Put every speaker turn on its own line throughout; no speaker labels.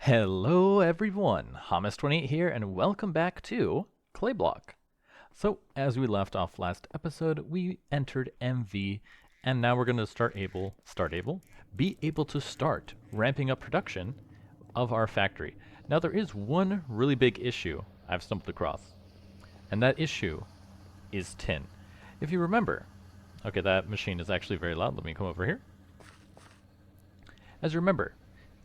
Hello everyone, Hamas28 here, and welcome back to Clayblock. So, as we left off last episode, we entered MV, and now we're going to be able to start ramping up production of our factory. Now there is one really big issue I've stumbled across, and that issue is tin. If you remember, okay, that machine is actually very loud, let me come over here. As you remember,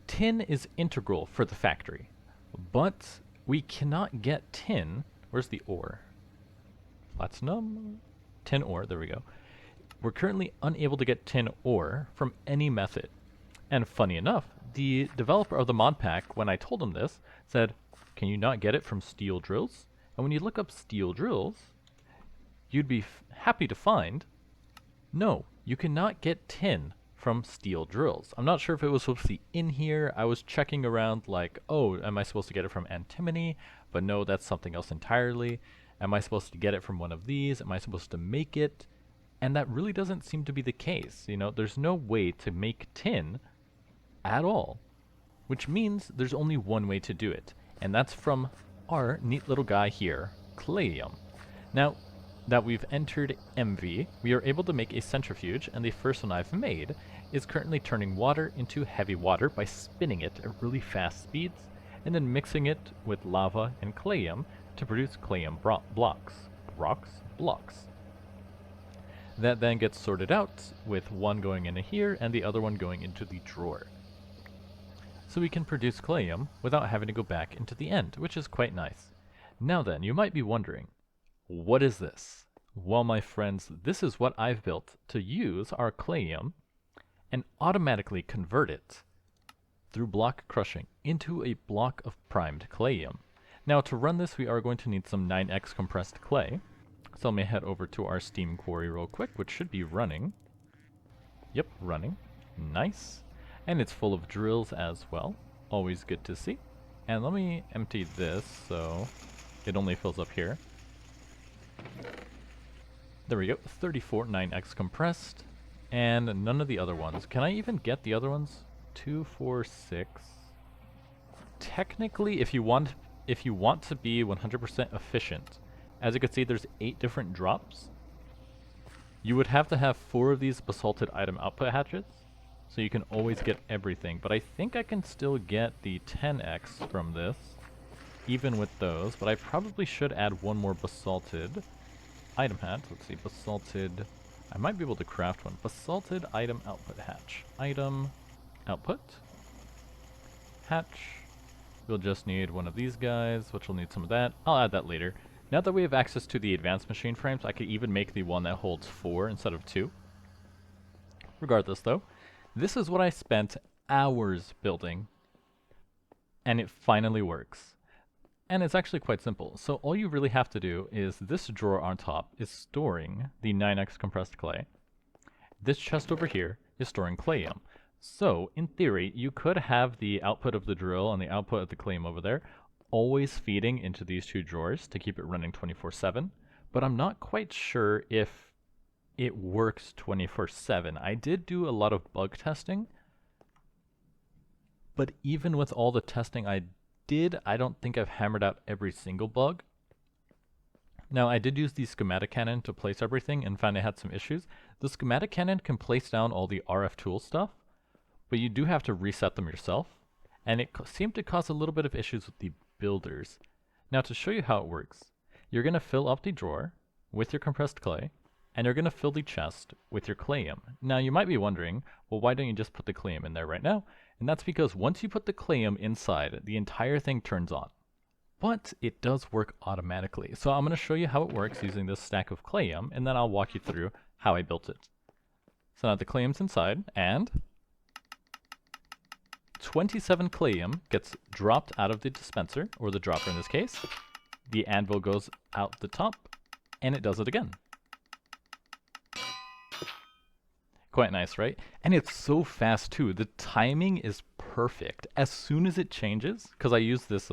tin is integral for the factory, but we cannot get tin. Where's the ore? Platinum? Tin ore, there we go. We're currently unable to get tin ore from any method. And funny enough, the developer of the mod pack, when I told him this, said, can you not get it from steel drills? And when you look up steel drills, you'd be happy to find, no, you cannot get tin from steel drills. I'm not sure if it was supposed to be in here. I was checking around like, oh, am I supposed to get it from antimony? But no, that's something else entirely. Am I supposed to get it from one of these? Am I supposed to make it? And that really doesn't seem to be the case. You know, there's no way to make tin at all, which means there's only one way to do it, and that's from our neat little guy here, clayium. Now, that we've entered MV, we are able to make a centrifuge, and the first one I've made is currently turning water into heavy water by spinning it at really fast speeds, and then mixing it with lava and clayium to produce clayium blocks. That then gets sorted out, with one going into here and the other one going into the drawer. So we can produce clayium without having to go back into the end, which is quite nice. Now then, you might be wondering, what is this? Well, my friends, this is what I've built to use our clayium and automatically convert it through block crushing into a block of primed clayium. Now, to run this, we are going to need some 9x compressed clay. So let me head over to our steam quarry real quick, which should be running. Yep, running. Nice. And it's full of drills as well. Always good to see. And let me empty this so it only fills up here. There we go, 34 9x compressed, and none of the other ones. Can I even get the other ones? 2, 4, 6. Technically, if you want to be 100% efficient, as you can see, there's 8 different drops. You would have to have 4 of these basalted item output hatches, so you can always get everything. But I think I can still get the 10x from this, even with those, but I probably should add one more basalted item hatch. Let's see, basalted, I might be able to craft one. Basalted item output hatch. Item output hatch. We'll just need one of these guys, which will need some of that. I'll add that later. Now that we have access to the advanced machine frames, I could even make the one that holds 4 instead of 2. Regardless though, this is what I spent hours building, and it finally works. And it's actually quite simple. So all you really have to do is this drawer on top is storing the 9x compressed clay. This chest over here is storing clayium. So in theory, you could have the output of the drill and the output of the clayium over there always feeding into these 2 drawers to keep it running 24/7. But I'm not quite sure if it works 24/7. I did do a lot of bug testing, but even with all the testing I don't think I've hammered out every single bug. Now, I did use the schematic cannon to place everything and found I had some issues. The schematic cannon can place down all the RF tool stuff, but you do have to reset them yourself, and it seemed to cause a little bit of issues with the builders. Now, to show you how it works, you're going to fill up the drawer with your compressed clay, and you're going to fill the chest with your clayium. Now, you might be wondering, well, why don't you just put the clayium in there right now? And that's because once you put the clayium inside, the entire thing turns on. But it does work automatically. So I'm going to show you how it works using this stack of clayium, and then I'll walk you through how I built it. So now the clayium's inside, and 27 clayium gets dropped out of the dispenser, or the dropper in this case. The anvil goes out the top, and it does it again. Quite nice, right? And it's so fast too. The timing is perfect. As soon as it changes, because I use this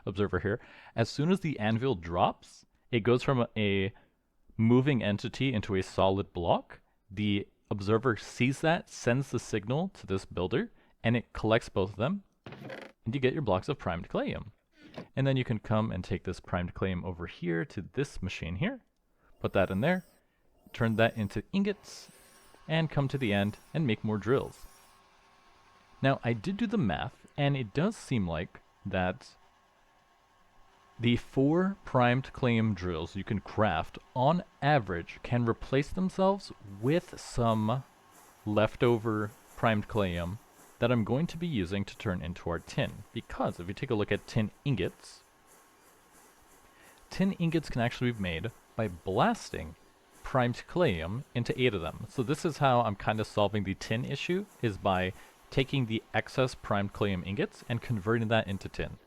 observer here, as soon as the anvil drops, it goes from a moving entity into a solid block. The observer sees that, sends the signal to this builder, and it collects both of them, and you get your blocks of primed clayium. And then you can come and take this primed clayium over here to this machine here, put that in there, turn that into ingots, and come to the end and make more drills. Now, I did do the math, and it does seem like that the 4 primed clayium drills you can craft, on average, can replace themselves with some leftover primed clayium that I'm going to be using to turn into our tin. Because if you take a look at tin ingots can actually be made by blasting primed clayium into 8 of them. So this is how I'm kind of solving the tin issue, is by taking the excess primed clayium ingots and converting that into tin.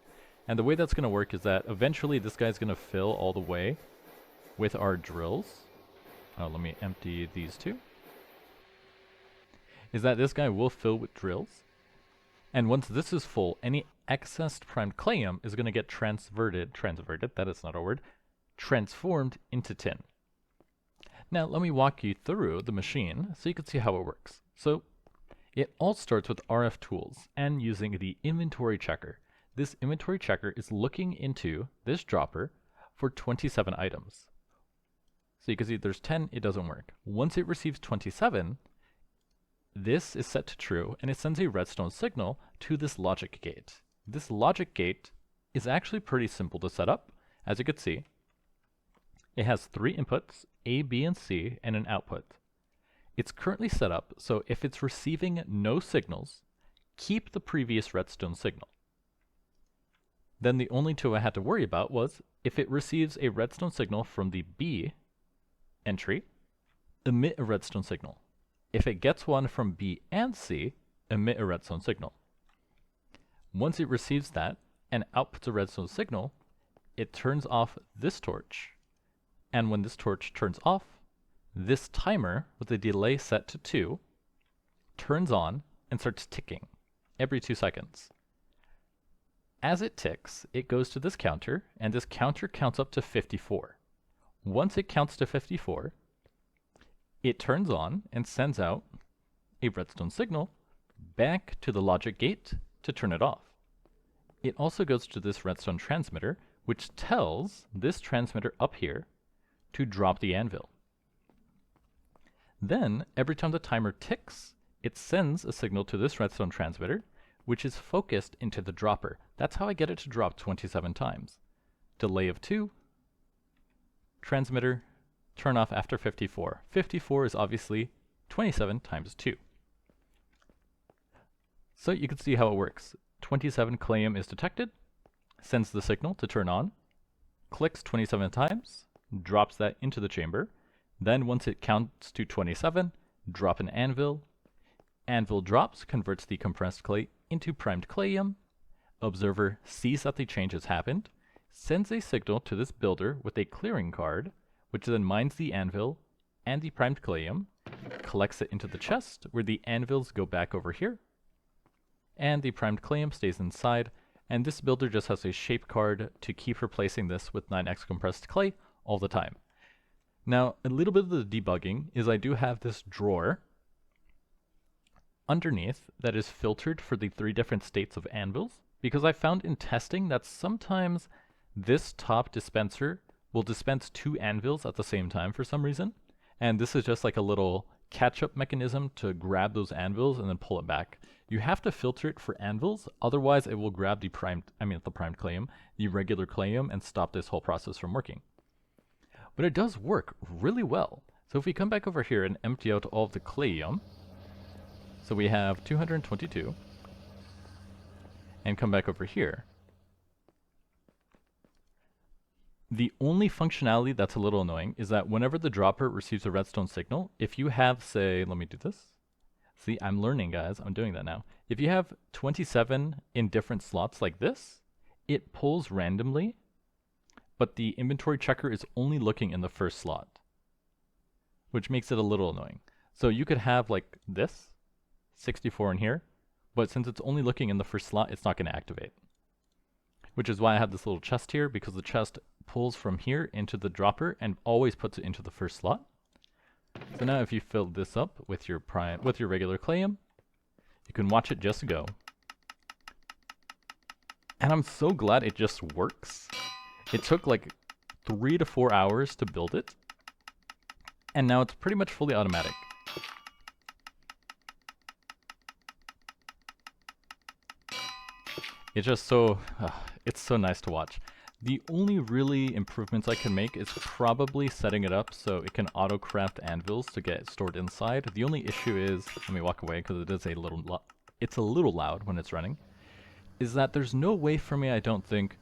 And the way that's going to work is that eventually this guy's going to fill all the way with our drills. Let me empty these two. Is that this guy will fill with drills. And once this is full, any excess primed clayium is going to get transverted, that is not a word, transformed into tin. Now let me walk you through the machine so you can see how it works. So it all starts with RF tools and using the inventory checker. This inventory checker is looking into this dropper for 27 items. So you can see there's 10, it doesn't work. Once it receives 27, this is set to true and it sends a redstone signal to this logic gate. This logic gate is actually pretty simple to set up. As you can see, it has 3 inputs, A, B, and C, and an output. It's currently set up so if it's receiving no signals, keep the previous redstone signal. Then the only 2 I had to worry about was if it receives a redstone signal from the B entry, emit a redstone signal. If it gets one from B and C, emit a redstone signal. Once it receives that and outputs a redstone signal, it turns off this torch. And when this torch turns off, this timer with a delay set to 2 turns on and starts ticking every 2 seconds. As it ticks, it goes to this counter, and this counter counts up to 54. Once it counts to 54, it turns on and sends out a redstone signal back to the logic gate to turn it off. It also goes to this redstone transmitter, which tells this transmitter up here to drop the anvil. Then, every time the timer ticks, it sends a signal to this redstone transmitter, which is focused into the dropper. That's how I get it to drop 27 times. Delay of 2, transmitter, turn off after 54. 54 is obviously 27 times 2. So you can see how it works. 27 clayium is detected, sends the signal to turn on, clicks 27 times, drops that into the chamber. Then once it counts to 27, drop an anvil. Anvil drops, converts the compressed clay into primed clayium. Observer sees that the change has happened, sends a signal to this builder with a clearing card, which then mines the anvil and the primed clayium, collects it into the chest, where the anvils go back over here, and the primed clayium stays inside, and this builder just has a shape card to keep replacing this with 9x compressed clay all the time. Now, a little bit of the debugging is I do have this drawer underneath that is filtered for the 3 different states of anvils, because I found in testing that sometimes this top dispenser will dispense 2 anvils at the same time for some reason, and this is just like a little catch-up mechanism to grab those anvils and then pull it back. You have to filter it for anvils, otherwise it will grab the primed clayium, the regular clayium, and stop this whole process from working. But it does work really well. So if we come back over here and empty out all of the clayium, so we have 222, and come back over here, the only functionality that's a little annoying is that whenever the dropper receives a redstone signal, if you have, say, let me do this. See, I'm learning, guys. I'm doing that now. If you have 27 in different slots like this, it pulls randomly, but the inventory checker is only looking in the first slot, which makes it a little annoying. So you could have like this, 64 in here, but since it's only looking in the first slot, it's not going to activate. Which is why I have this little chest here, because the chest pulls from here into the dropper and always puts it into the first slot. So now if you fill this up with your regular clayium, you can watch it just go. And I'm so glad it just works. It took like 3 to 4 hours to build it, and now it's pretty much fully automatic. It's just so, it's so nice to watch. The only really improvements I can make is probably setting it up so it can auto-craft anvils to get stored inside. The only issue is, let me walk away because it is it's a little loud when it's running, is that there's no way for me, I don't think,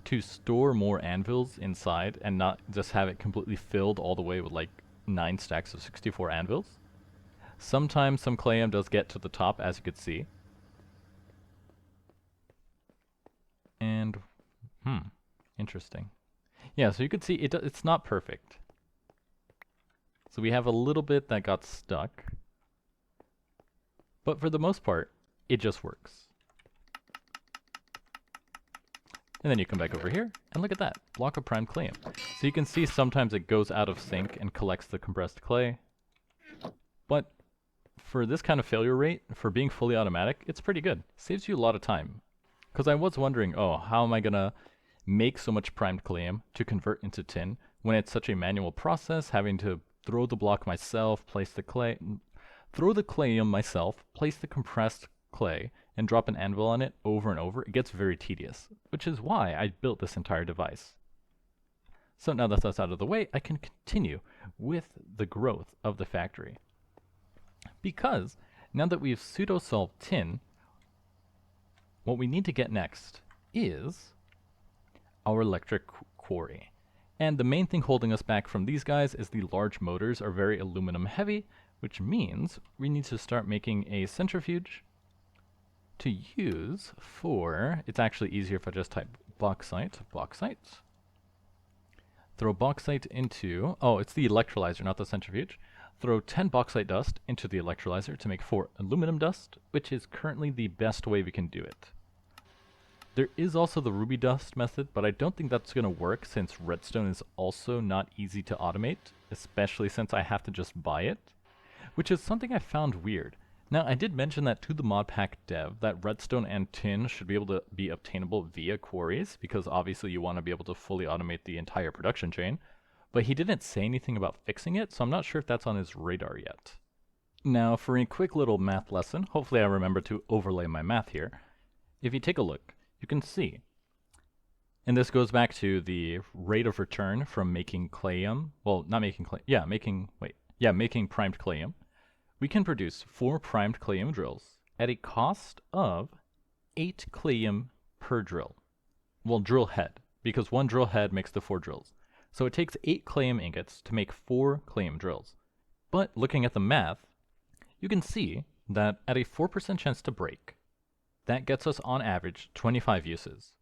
to store more anvils inside and not just have it completely filled all the way with like 9 stacks of 64 anvils. Sometimes some clayium does get to the top, as you could see. And, interesting. Yeah, so you can see it's not perfect. So we have a little bit that got stuck. But for the most part, it just works. And then you come back over here, and look at that, block of primed clayium. So you can see sometimes it goes out of sync and collects the compressed clay. But for this kind of failure rate, for being fully automatic, it's pretty good. Saves you a lot of time. Because I was wondering, oh, how am I gonna make so much primed clayium to convert into tin when it's such a manual process, having to throw the block myself, place the clay, throw the clayium myself, place the compressed clay, and drop an anvil on it over and over. It gets very tedious, which is why I built this entire device. So now that that's out of the way, I can continue with the growth of the factory. Because now that we've pseudo-solved tin, what we need to get next is our electric quarry. And the main thing holding us back from these guys is the large motors are very aluminum heavy, which means we need to start making a centrifuge to use for, it's actually easier if I just type bauxite, throw bauxite into, oh, it's the electrolyzer, not the centrifuge. Throw 10 bauxite dust into the electrolyzer to make 4 aluminum dust, which is currently the best way we can do it. There is also the ruby dust method, but I don't think that's going to work since redstone is also not easy to automate, especially since I have to just buy it, which is something I found weird. Now, I did mention that to the modpack dev that redstone and tin should be able to be obtainable via quarries, because obviously you want to be able to fully automate the entire production chain, but he didn't say anything about fixing it, so I'm not sure if that's on his radar yet. Now, for a quick little math lesson, hopefully I remember to overlay my math here. If you take a look, you can see, and this goes back to the rate of return from making clayium, well, not making clay, making primed clayium. We can produce 4 primed clayium drills at a cost of 8 clayium per drill. Well, drill head, because 1 drill head makes the 4 drills. So it takes 8 clayium ingots to make 4 clayium drills. But looking at the math, you can see that at a 4% chance to break, that gets us on average 25 uses.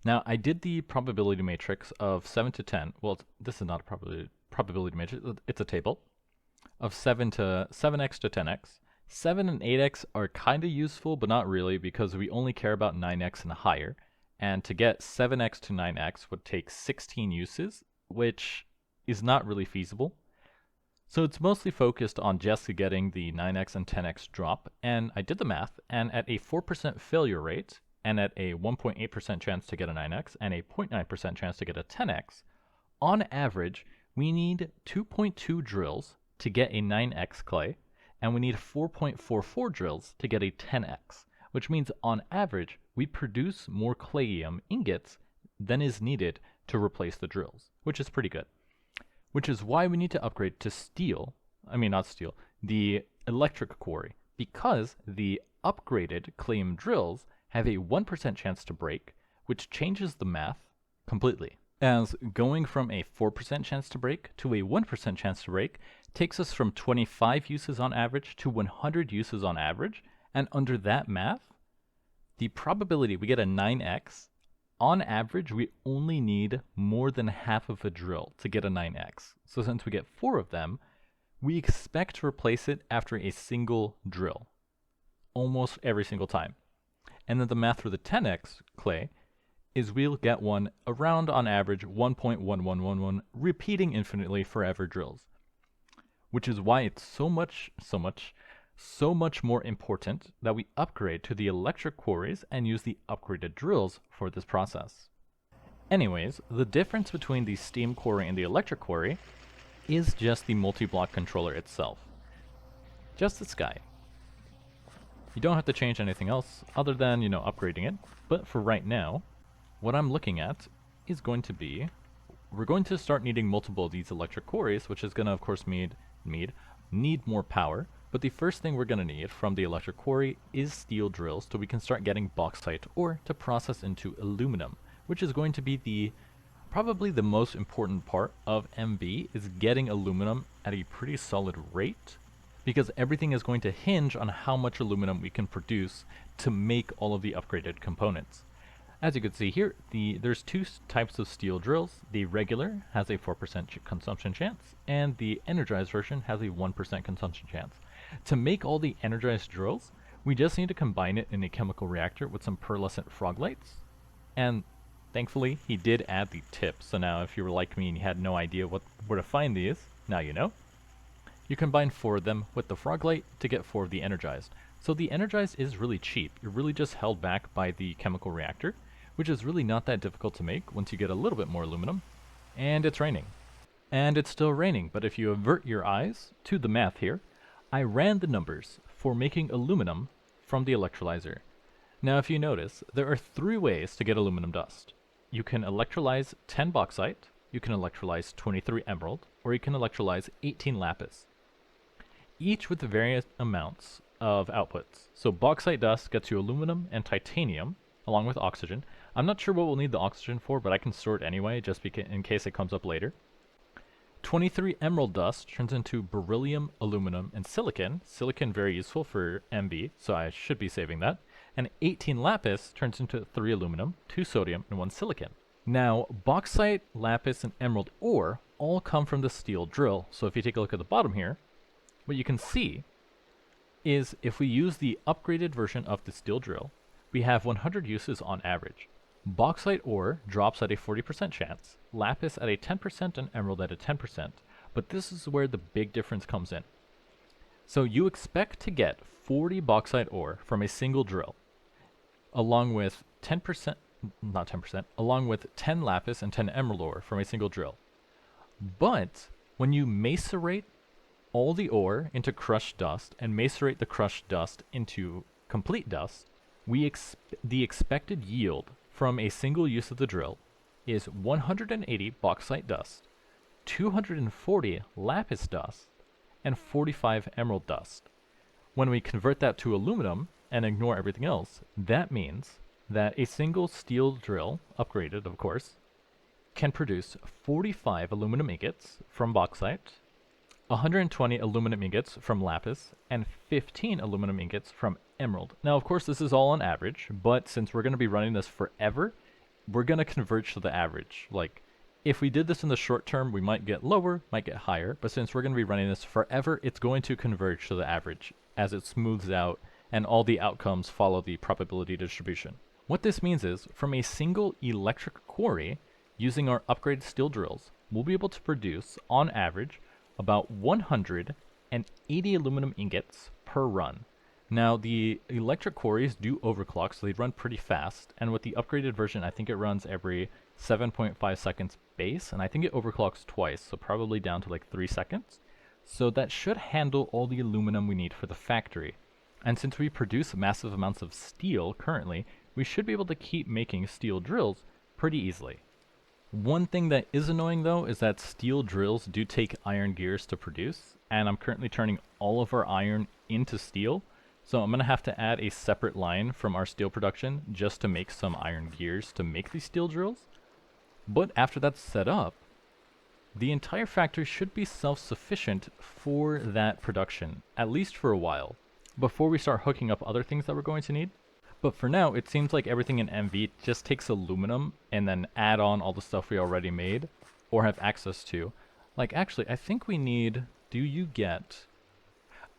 Now, I did the probability matrix of 7 to 10. Well, this is not a probability matrix, it's a table of 7x to 10x. 7 and 8x are kind of useful, but not really, because we only care about 9x and higher. And to get 7x to 9x would take 16 uses, which is not really feasible. So it's mostly focused on just getting the 9x and 10x drop, and I did the math, and at a 4% failure rate, and at a 1.8% chance to get a 9x, and a 0.9% chance to get a 10x, on average, we need 2.2 drills to get a 9x clay, and we need 4.44 drills to get a 10x, which means on average, we produce more clayium ingots than is needed to replace the drills, which is pretty good. Which is why we need to upgrade to the electric quarry, because the upgraded clayium drills have a 1% chance to break, which changes the math completely. As going from a 4% chance to break to a 1% chance to break takes us from 25 uses on average to 100 uses on average, and under that math, the probability we get a 9x, on average, we only need more than half of a drill to get a 9x. So since we get 4 of them, we expect to replace it after a single drill, almost every single time. And then the math for the 10x clay is we'll get one around, on average, 1.1111, repeating infinitely forever drills. Which is why it's so much So much more important that we upgrade to the electric quarries and use the upgraded drills for this process. Anyways, the difference between the steam quarry and the electric quarry is just the multi-block controller itself. Just this guy. You don't have to change anything else other than, upgrading it, but for right now, what I'm looking at is going to be, we're going to start needing multiple of these electric quarries, which is going to of course need more power, but the first thing we're going to need from the electric quarry is steel drills so we can start getting bauxite ore to process into aluminum, which is going to be probably the most important part of MV, is getting aluminum at a pretty solid rate, because everything is going to hinge on how much aluminum we can produce to make all of the upgraded components. As you can see here, there's two types of steel drills. The regular has a 4% consumption chance, and the energized version has a 1% consumption chance. To make all the energized drills, we just need to combine it in a chemical reactor with some pearlescent frog lights, and thankfully he did add the tips, so now if you were like me and you had no idea where to find these, now you know. You combine 4 of them with the frog light to get 4 of the energized. So the energized is really cheap. You're really just held back by the chemical reactor, which is really not that difficult to make once you get a little bit more aluminum. And it's raining. And it's still raining, but if you avert your eyes to the math here, I ran the numbers for making aluminum from the electrolyzer. Now if you notice, there are 3 ways to get aluminum dust. You can electrolyze 10 bauxite, you can electrolyze 23 emerald, or you can electrolyze 18 lapis, each with various amounts of outputs. So bauxite dust gets you aluminum and titanium, along with oxygen. I'm not sure what we'll need the oxygen for, but I can store it anyway, just in case it comes up later. 23 emerald dust turns into beryllium, aluminum, and silicon. Silicon very useful for MV, so I should be saving that. And 18 lapis turns into 3 aluminum, 2 sodium, and 1 silicon. Now, bauxite, lapis, and emerald ore all come from the steel drill. So if you take a look at the bottom here, what you can see is if we use the upgraded version of the steel drill, we have 100 uses on average. Bauxite ore drops at a 40% chance, lapis at a 10%, and emerald at a 10%, but this is where the big difference comes in. So you expect to get 40 bauxite ore from a single drill, along with 10 lapis and 10 emerald ore from a single drill. But when you macerate all the ore into crushed dust and macerate the crushed dust into complete dust, the expected yield from a single use of the drill is 180 bauxite dust, 240 lapis dust, and 45 emerald dust. When we convert that to aluminum and ignore everything else, that means that a single steel drill, upgraded of course, can produce 45 aluminum ingots from bauxite, 120 aluminum ingots from lapis, and 15 aluminum ingots from emerald. Now, of course, this is all on average, but since we're going to be running this forever, we're going to converge to the average. Like, if we did this in the short term, we might get lower, might get higher, but since we're going to be running this forever, it's going to converge to the average as it smooths out and all the outcomes follow the probability distribution. What this means is, from a single electric quarry, using our upgraded steel drills, we'll be able to produce, on average, about 180 aluminum ingots per run. Now, the electric quarries do overclock, so they run pretty fast, and with the upgraded version, I think it runs every 7.5 seconds base, and I think it overclocks twice, so probably down to like 3 seconds. So that should handle all the aluminum we need for the factory. And since we produce massive amounts of steel currently, we should be able to keep making steel drills pretty easily. One thing that is annoying though is that steel drills do take iron gears to produce, and I'm currently turning all of our iron into steel, so I'm going to have to add a separate line from our steel production just to make some iron gears to make these steel drills. But after that's set up, the entire factory should be self-sufficient for that production, at least for a while, before we start hooking up other things that we're going to need. But for now, it seems like everything in MV just takes aluminum and then add on all the stuff we already made or have access to. Like, actually, I think we need... Do you get...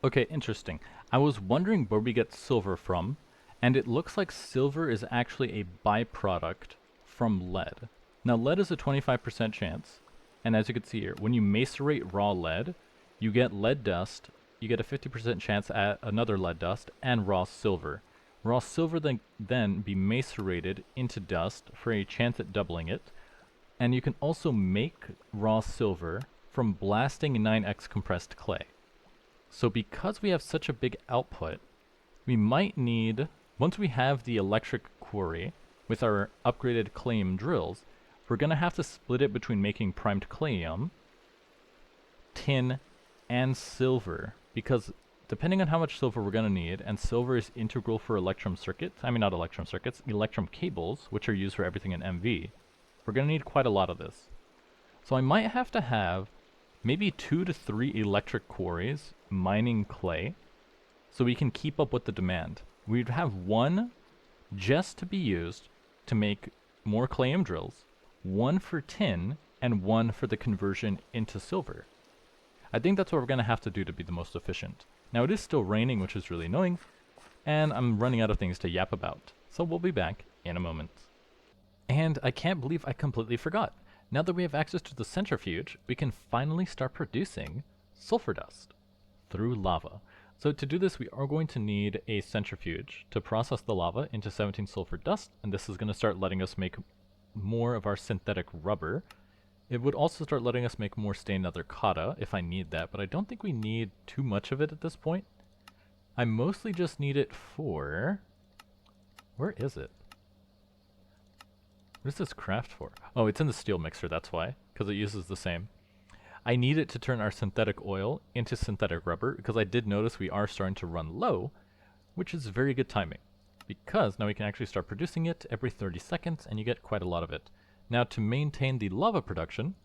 Okay, interesting. I was wondering where we get silver from, and it looks like silver is actually a byproduct from lead. Now, lead is a 25% chance, and as you can see here, when you macerate raw lead, you get lead dust you get a 50% chance at another lead dust and raw silver. Raw silver then be macerated into dust for a chance at doubling it, and you can also make raw silver from blasting 9x compressed clay. So because we have such a big output, we might need, once we have the electric quarry with our upgraded clayium drills, we're going to have to split it between making primed clayium, tin, and silver, because depending on how much silver we're going to need, and silver is integral for electrum cables, which are used for everything in MV, we're going to need quite a lot of this. So I might have to have maybe 2 to 3 electric quarries mining clay so we can keep up with the demand. We'd have one just to be used to make more clayium drills, one for tin, and one for the conversion into silver. I think that's what we're going to have to do to be the most efficient. Now it is still raining, which is really annoying, and I'm running out of things to yap about, so we'll be back in a moment. And I can't believe I completely forgot. Now that we have access to the centrifuge, we can finally start producing sulfur dust through lava. So to do this, we are going to need a centrifuge to process the lava into 17 sulfur dust, and this is going to start letting us make more of our synthetic rubber. It would also start letting us make more stained leather kata if I need that, but I don't think we need too much of it at this point. I mostly just need it for... Where is it? What is this craft for? Oh, it's in the steel mixer, that's why, because it uses the same. I need it to turn our synthetic oil into synthetic rubber, because I did notice we are starting to run low, which is very good timing, because now we can actually start producing it every 30 seconds, and you get quite a lot of it. Now to maintain the lava production,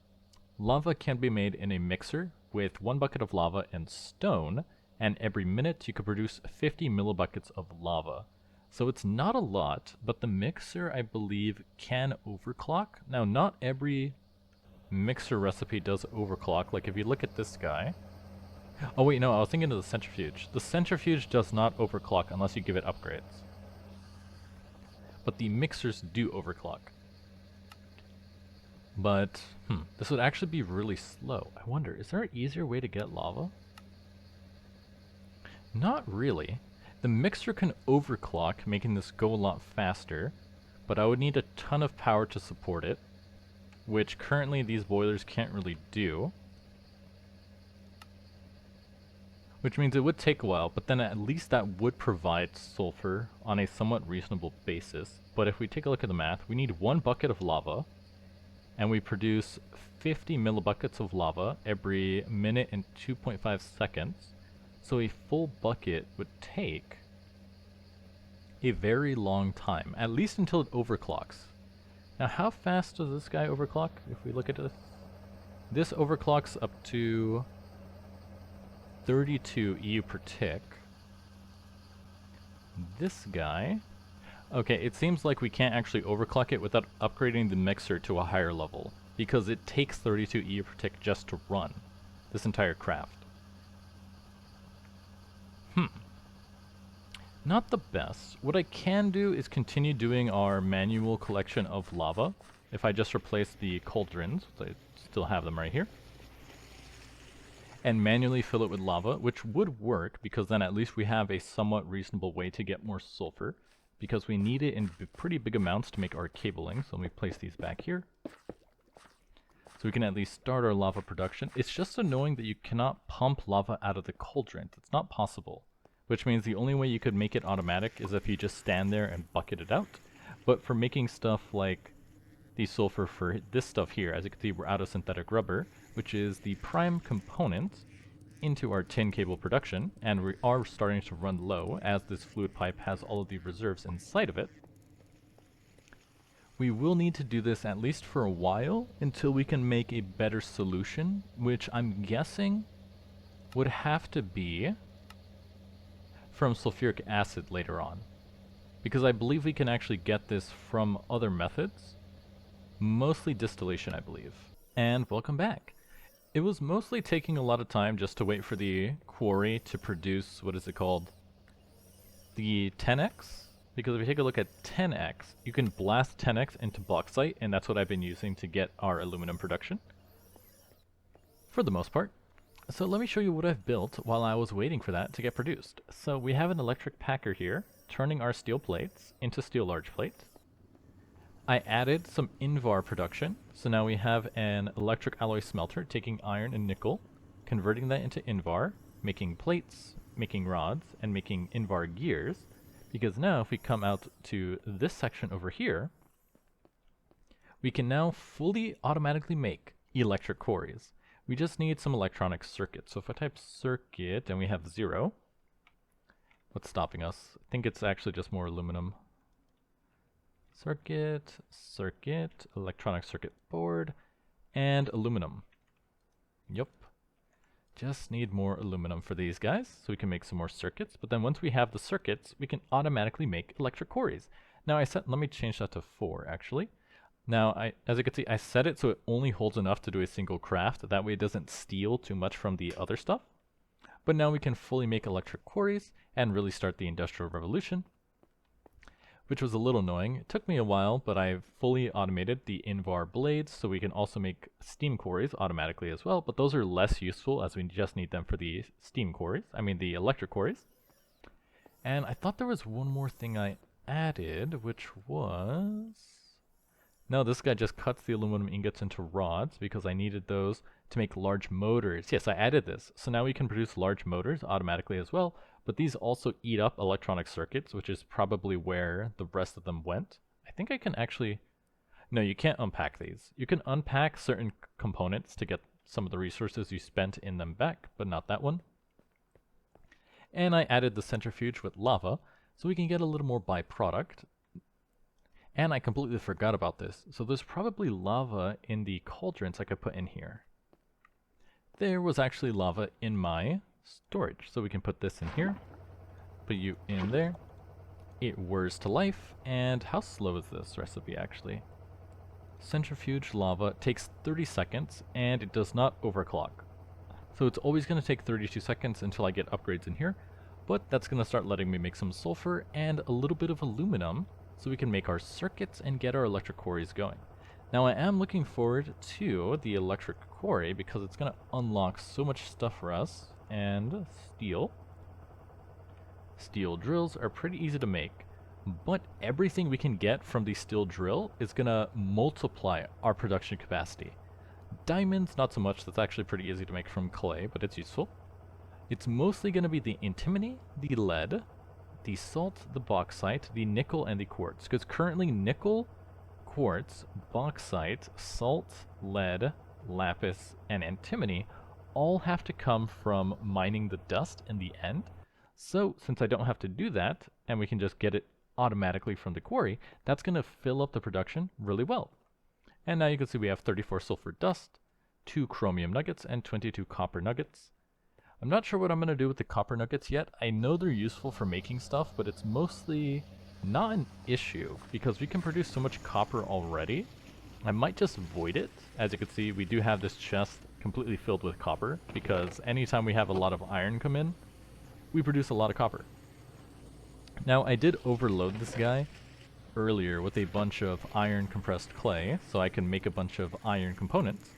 lava can be made in a mixer with 1 bucket of lava and stone, and every minute you can produce 50 millibuckets of lava. So it's not a lot, but the mixer, I believe, can overclock. Now, not every mixer recipe does overclock. Like, if you look at this guy... Oh wait, no, I was thinking of the centrifuge. The centrifuge does not overclock unless you give it upgrades. But the mixers do overclock. But, this would actually be really slow. I wonder, is there an easier way to get lava? Not really. The mixer can overclock, making this go a lot faster, but I would need a ton of power to support it, which currently these boilers can't really do. Which means it would take a while, but then at least that would provide sulfur on a somewhat reasonable basis. But if we take a look at the math, we need 1 bucket of lava, and we produce 50 millibuckets of lava every minute and 2.5 seconds. So a full bucket would take a very long time, at least until it overclocks. Now how fast does this guy overclock? If we look at this, this overclocks up to 32 EU per tick. This guy, okay, it seems like we can't actually overclock it without upgrading the mixer to a higher level, because it takes 32 EU per tick just to run this entire craft. Not the best. What I can do is continue doing our manual collection of lava. If I just replace the cauldrons, I still have them right here, and manually fill it with lava, which would work because then at least we have a somewhat reasonable way to get more sulfur, because we need it in pretty big amounts to make our cabling. So let me place these back here. So we can at least start our lava production. It's just annoying that you cannot pump lava out of the cauldron. It's not possible. Which means the only way you could make it automatic is if you just stand there and bucket it out. But for making stuff like the sulfur for this stuff here, as you can see, we're out of synthetic rubber, which is the prime component into our tin cable production, and we are starting to run low as this fluid pipe has all of the reserves inside of it. We will need to do this at least for a while until we can make a better solution, which I'm guessing would have to be from sulfuric acid later on, because I believe we can actually get this from other methods, mostly distillation, I believe. And welcome back. It was mostly taking a lot of time just to wait for the quarry to produce, what is it called, the 10x, because if you take a look at 10x, you can blast 10x into bauxite, and that's what I've been using to get our aluminum production for the most part. So let me show you what I've built while I was waiting for that to get produced. So we have an electric packer here, turning our steel plates into steel large plates. I added some Invar production, so now we have an electric alloy smelter taking iron and nickel, converting that into Invar, making plates, making rods, and making Invar gears, because now if we come out to this section over here, we can now fully automatically make electric quarries. We just need some electronic circuits. So if I type circuit and we have 0, what's stopping us? I think it's actually just more aluminum. Circuit, circuit, electronic circuit board, and aluminum. Yep. Just need more aluminum for these guys so we can make some more circuits. But then once we have the circuits, we can automatically make electric quarries. Now let me change that to 4 actually. Now, as you can see, I set it so it only holds enough to do a single craft. That way it doesn't steal too much from the other stuff. But now we can fully make electric quarries and really start the Industrial Revolution, which was a little annoying. It took me a while, but I've fully automated the Invar blades, so we can also make steam quarries automatically as well, but those are less useful as we just need them for the the electric quarries. And I thought there was one more thing I added, which was... No, this guy just cuts the aluminum ingots into rods because I needed those to make large motors. Yes, I added this. So now we can produce large motors automatically as well, but these also eat up electronic circuits, which is probably where the rest of them went. I think I can actually... No, you can't unpack these. You can unpack certain components to get some of the resources you spent in them back, but not that one. And I added the centrifuge with lava, so we can get a little more byproduct. And I completely forgot about this, so there's probably lava in the cauldrons I could put in here. There was actually lava in my storage, so we can put this in here, put you in there. It whirs to life, and how slow is this recipe actually? Centrifuge lava takes 30 seconds, and it does not overclock. So it's always going to take 32 seconds until I get upgrades in here, but that's going to start letting me make some sulfur and a little bit of aluminum, so we can make our circuits and get our electric quarries going. Now I am looking forward to the electric quarry because it's going to unlock so much stuff for us. And steel. Steel drills are pretty easy to make, but everything we can get from the steel drill is going to multiply our production capacity. Diamonds, not so much. That's actually pretty easy to make from clay, but it's useful. It's mostly going to be the antimony, the lead, the salt, the bauxite, the nickel, and the quartz. Because currently nickel, quartz, bauxite, salt, lead, lapis, and antimony all have to come from mining the dust in the end. So since I don't have to do that, and we can just get it automatically from the quarry, that's going to fill up the production really well. And now you can see we have 34 sulfur dust, 2 chromium nuggets, and 22 copper nuggets. I'm not sure what I'm going to do with the copper nuggets yet. I know they're useful for making stuff, but it's mostly not an issue because we can produce so much copper already. I might just void it. As you can see, we do have this chest completely filled with copper because anytime we have a lot of iron come in, we produce a lot of copper. Now, I did overload this guy earlier with a bunch of iron compressed clay, so I can make a bunch of iron components.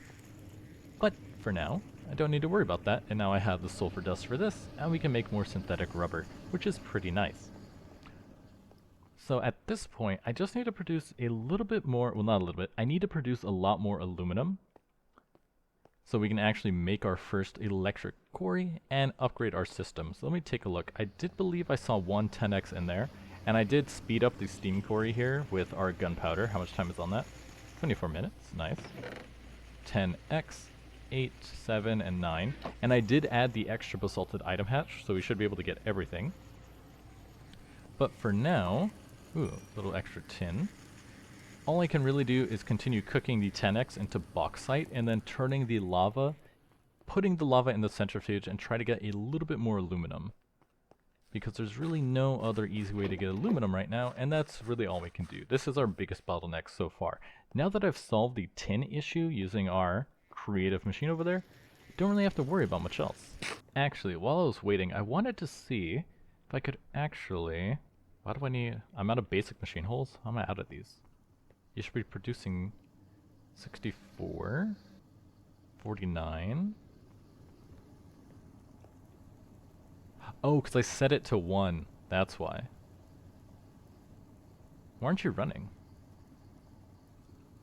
But for now, I don't need to worry about that, and now I have the sulfur dust for this, and we can make more synthetic rubber, which is pretty nice. So at this point, I just need to produce a little bit more, well not a little bit, I need to produce a lot more aluminum, so we can actually make our first electric quarry and upgrade our system. So let me take a look. I did believe I saw one 10x in there, and I did speed up the steam quarry here with our gunpowder. How much time is on that? 24 minutes, nice. 10x. 8, 7, and 9. And I did add the extra basalted item hatch, so we should be able to get everything. But for now, ooh, little extra tin. All I can really do is continue cooking the 10x into bauxite and then turning the lava, putting the lava in the centrifuge and try to get a little bit more aluminum. Because there's really no other easy way to get aluminum right now, and that's really all we can do. This is our biggest bottleneck so far. Now that I've solved the tin issue using our creative machine over there, don't really have to worry about much else. Actually, while I was waiting, I wanted to see if I could actually... Why do I need... I'm out of basic machine holes? How am I out of these? You should be producing 64, 49, Oh, because I set it to 1. That's why. Why aren't you running?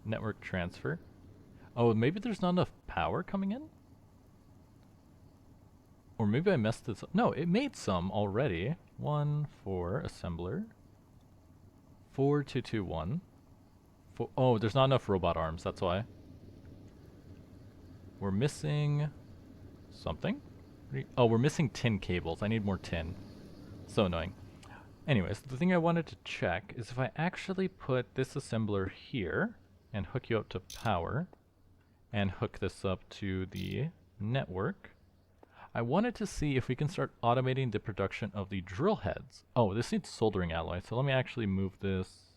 Network transfer. Oh, maybe there's not enough power coming in? Or maybe I messed this up. No, it made some already. 1, 4, assembler. 4, 2, 2, 1. Oh, there's not enough robot arms, that's why. We're missing something? Oh, we're missing tin cables. I need more tin. So annoying. Anyways, the thing I wanted to check is if I actually put this assembler here and hook you up to power and hook this up to the network, I wanted to see if we can start automating the production of the drill heads. Oh, this needs soldering alloy, so let me actually move this.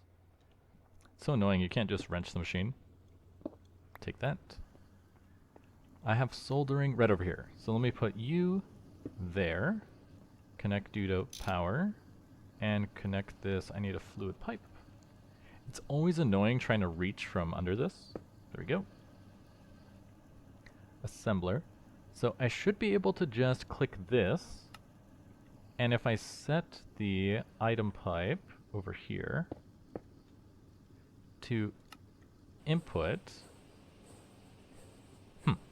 It's so annoying, you can't just wrench the machine. Take that. I have soldering right over here, so let me put you there, connect you to power, and connect this. I need a fluid pipe. It's always annoying trying to reach from under this. There we go. Assembler. So I should be able to just click this, and if I set the item pipe over here to input,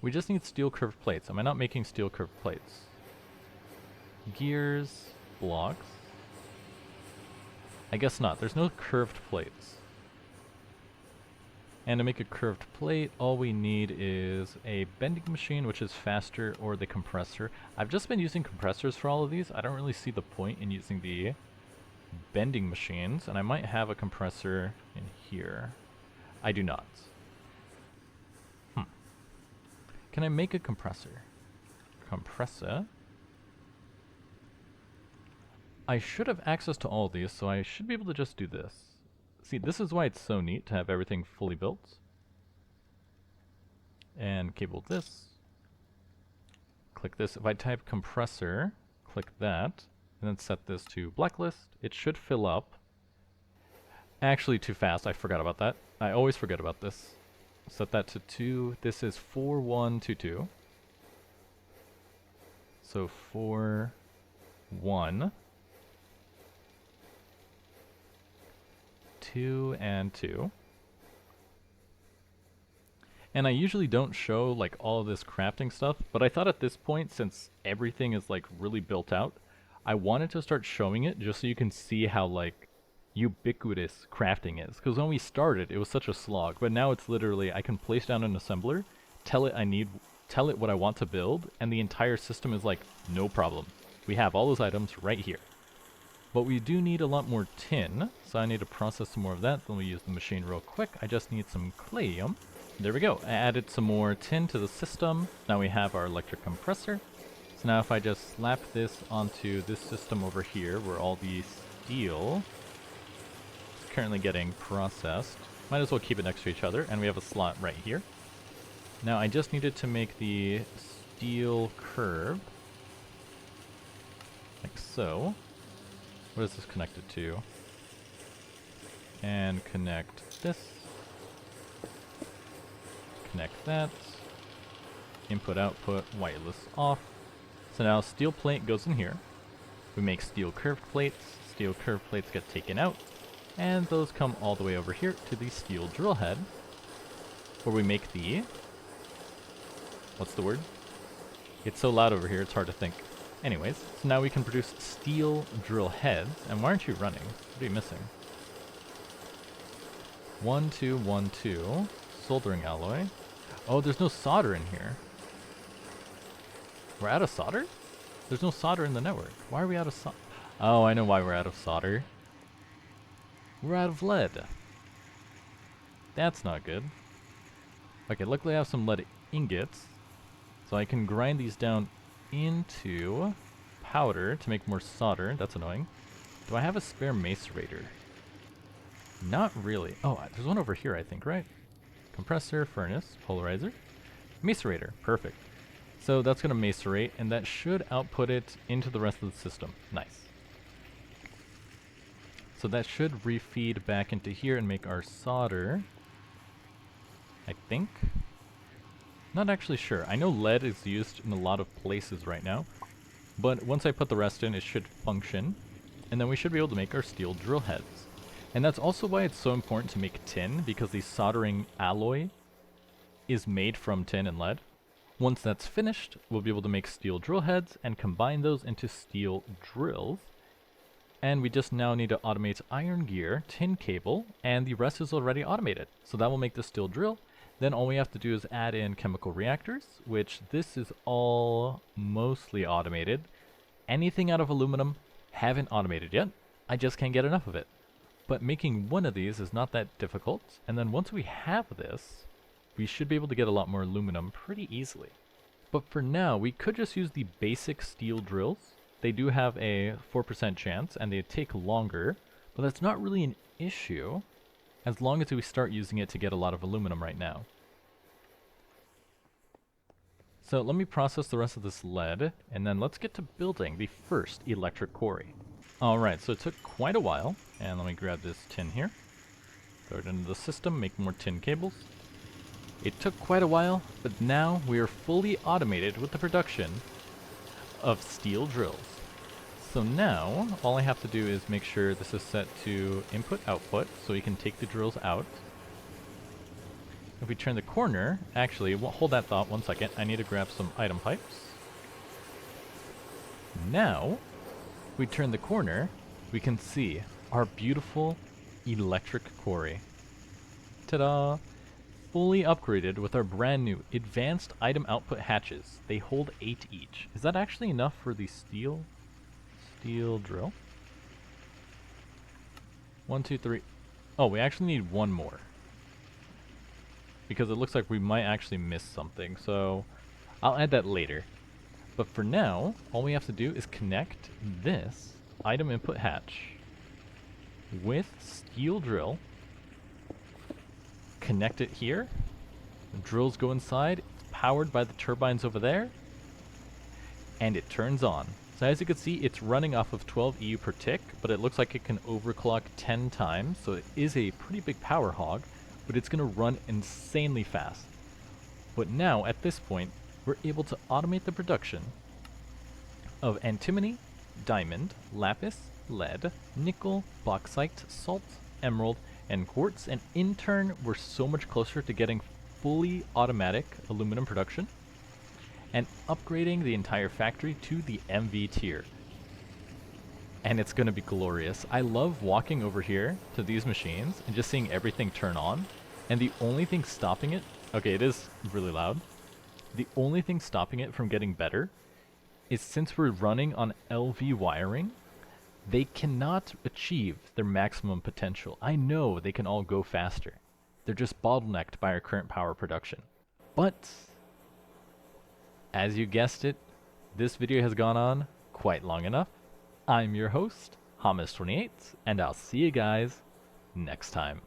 we just need steel curved plates. Am I not making steel curved plates? Gears, blocks. I guess not. There's no curved plates. And to make a curved plate, all we need is a bending machine, which is faster, or the compressor. I've just been using compressors for all of these. I don't really see the point in using the bending machines, and I might have a compressor in here. I do not. Can I make a compressor? Compressor. I should have access to all of these, so I should be able to just do this. See, this is why it's so neat to have everything fully built. And cable this. Click this. If I type compressor, click that, and then set this to blacklist, it should fill up. Actually, too fast. I forgot about that. I always forget about this. Set that to 2. This is 4122. So 4, 1. 2 and 2. And I usually don't show like all of this crafting stuff, but I thought at this point, since everything is like really built out, I wanted to start showing it just so you can see how like ubiquitous crafting is. Because when we started, it was such a slog, but now it's literally I can place down an assembler, tell it what I want to build, and the entire system is like no problem. We have all those items right here. But we do need a lot more tin, so I need to process some more of that. Then we use the machine real quick. I just need some clayium. There we go. I added some more tin to the system. Now we have our electric compressor. So now if I just slap this onto this system over here, where all the steel is currently getting processed. Might as well keep it next to each other, and we have a slot right here. Now I just needed to make the steel curve, like so. What is this connected to? And connect this. Connect that. Input, output, wireless off. So now steel plate goes in here. We make steel curved plates. Steel curved plates get taken out. And those come all the way over here to the steel drill head, where we make the... What's the word? It's so loud over here, it's hard to think. Anyways, so now we can produce steel drill heads. And why aren't you running? What are you missing? 1, 2, 1, 2. Soldering alloy. Oh, there's no solder in here. We're out of solder? There's no solder in the network. Why are we out of solder? Oh, I know why we're out of solder. We're out of lead. That's not good. Okay, luckily I have some lead ingots, so I can grind these down into powder to make more solder. That's annoying. Do I have a spare macerator? Not really. Oh, there's one over here, I think, right? Compressor, furnace, polarizer, macerator. Perfect. So that's going to macerate, and that should output it into the rest of the system. Nice. So that should refeed back into here and make our solder, I think. Not actually sure. I know lead is used in a lot of places right now. But once I put the rest in, it should function, and then we should be able to make our steel drill heads. And that's also why it's so important to make tin, because the soldering alloy is made from tin and lead. Once that's finished, we'll be able to make steel drill heads and combine those into steel drills. And we just now need to automate iron gear, tin cable, and the rest is already automated. So that will make the steel drill. Then all we have to do is add in chemical reactors, which this is all mostly automated. Anything out of aluminum, haven't automated yet. I just can't get enough of it. But making one of these is not that difficult. And then once we have this, we should be able to get a lot more aluminum pretty easily. But for now, we could just use the basic steel drills. They do have a 4% chance, and they take longer, but that's not really an issue, as long as we start using it to get a lot of aluminum right now. So let me process the rest of this lead, and then let's get to building the first electric quarry. Alright, so it took quite a while, and let me grab this tin here. Throw it into the system, make more tin cables. It took quite a while, but now we are fully automated with the production of steel drills. So now, all I have to do is make sure this is set to input-output, so we can take the drills out. If we turn the corner, actually, we'll hold that thought 1 second. I need to grab some item pipes. Now, if we turn the corner, we can see our beautiful electric quarry. Ta-da! Fully upgraded with our brand new advanced item output hatches. They hold 8 each. Is that actually enough for the steel drill? 1, 2, 3. Oh, we actually need one more, because it looks like we might actually miss something, so I'll add that later. But for now, all we have to do is connect this item input hatch with steel drill, connect it here, the drills go inside, it's powered by the turbines over there, and it turns on. So as you can see, it's running off of 12 EU per tick, but it looks like it can overclock 10 times, so it is a pretty big power hog, but it's going to run insanely fast. But now, at this point, we're able to automate the production of antimony, diamond, lapis, lead, nickel, bauxite, salt, emerald, and quartz, and in turn, we're so much closer to getting fully automatic aluminum production and upgrading the entire factory to the MV tier. And it's going to be glorious. I love walking over here to these machines and just seeing everything turn on, and the only thing stopping it, okay, it is really loud, the only thing stopping it from getting better is since we're running on LV wiring, they cannot achieve their maximum potential. I know they can all go faster. They're just bottlenecked by our current power production. But as you guessed it, this video has gone on quite long enough. I'm your host, Hamas28, and I'll see you guys next time.